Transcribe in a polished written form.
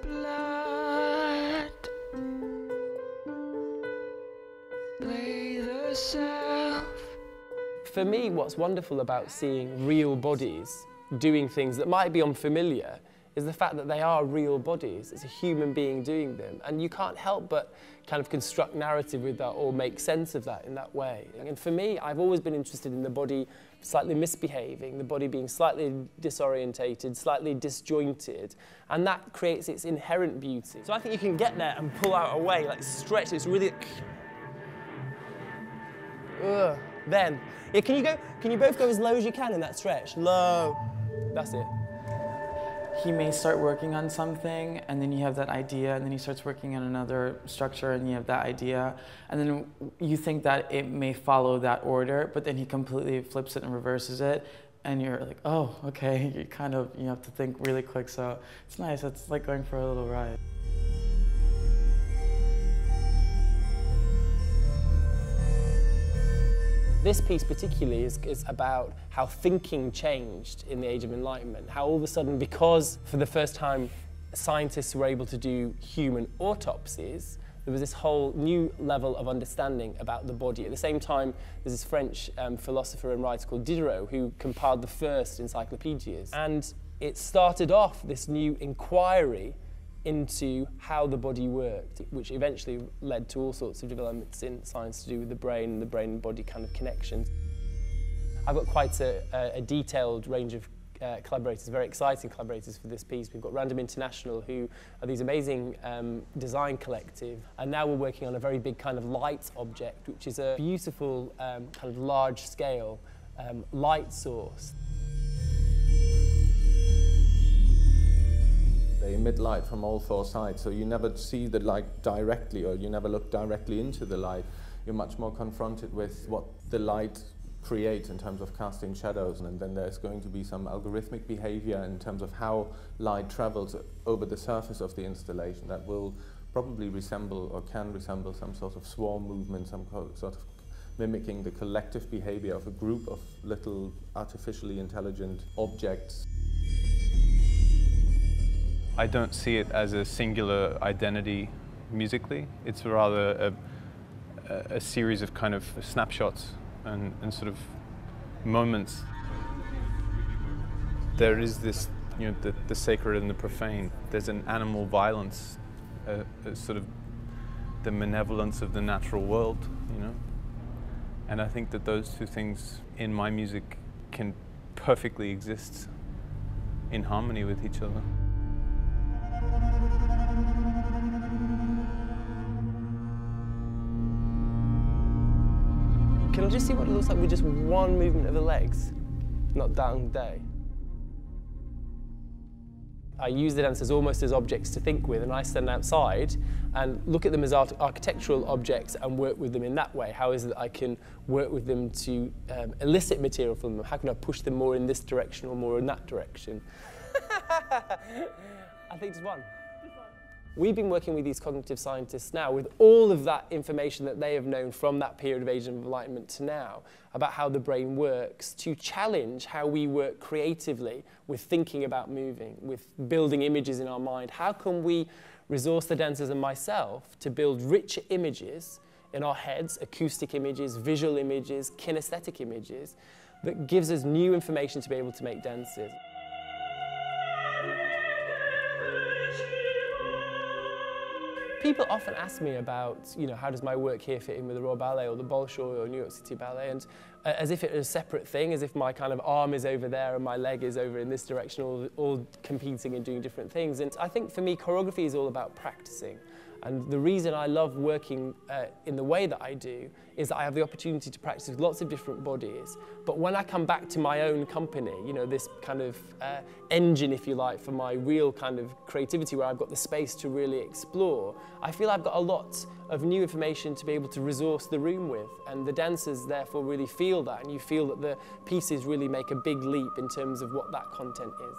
Blood, lay the self. For me, what's wonderful about seeing real bodies doing things that might be unfamiliar is the fact that they are real bodies. It's a human being doing them, and you can't help but kind of construct narrative with that or make sense of that in that way. And for me, I've always been interested in the body slightly misbehaving, the body being slightly disorientated, slightly disjointed, and that creates its inherent beauty. So I think you can get there and pull out away, like stretch. It's really. Then, yeah, can you both go as low as you can in that stretch? Low. That's it. He may start working on something, and then you have that idea, and then he starts working on another structure, and you have that idea, and then you think that it may follow that order, but then he completely flips it and reverses it, and you're like, oh, okay, you have to think really quick, so it's nice. It's like going for a little ride. This piece particularly is about how thinking changed in the Age of Enlightenment, how all of a sudden, because for the first time scientists were able to do human autopsies, there was this whole new level of understanding about the body. At the same time, there's this French philosopher and writer called Diderot who compiled the first encyclopedias. And it started off this new inquiry into how the body worked, which eventually led to all sorts of developments in science to do with the brain and the brain and body kind of connections. I've got quite a detailed range of collaborators, very exciting collaborators for this piece. We've got Random International, who are these amazing design collective, and now we're working on a very big kind of light object, which is a beautiful kind of large-scale light source. They emit light from all four sides, so you never see the light directly, or you never look directly into the light. You're much more confronted with what the light creates in terms of casting shadows, and then there's going to be some algorithmic behavior in terms of how light travels over the surface of the installation that will probably resemble or can resemble some sort of swarm movement, some sort of mimicking the collective behavior of a group of little artificially intelligent objects. I don't see it as a singular identity musically. It's rather a series of kind of snapshots and sort of moments. There is this, the sacred and the profane. There's an animal violence, a sort of the malevolence of the natural world, And I think that those two things in my music can perfectly exist in harmony with each other. Can I just see what it looks like with just one movement of the legs, not down day? I use the dancers almost as objects to think with, and I stand outside and look at them as architectural objects and work with them in that way. How is it that I can work with them to elicit material from them? How can I push them more in this direction or more in that direction? I think just one. We've been working with these cognitive scientists now with all of that information that they have known from that period of Age of Enlightenment to now about how the brain works to challenge how we work creatively with thinking about moving, with building images in our mind. How can we resource the dancers and myself to build richer images in our heads, acoustic images, visual images, kinesthetic images, that gives us new information to be able to make dances. People often ask me about, how does my work here fit in with the Royal Ballet or the Bolshoi or New York City Ballet, and as if it was a separate thing, as if my kind of arm is over there and my leg is over in this direction, all competing and doing different things. And I think for me, choreography is all about practicing. And the reason I love working in the way that I do is that I have the opportunity to practice with lots of different bodies. But when I come back to my own company, this kind of engine, if you like, for my real kind of creativity where I've got the space to really explore, I feel I've got a lot of new information to be able to resource the room with. And the dancers therefore really feel that, and you feel that the pieces really make a big leap in terms of what that content is.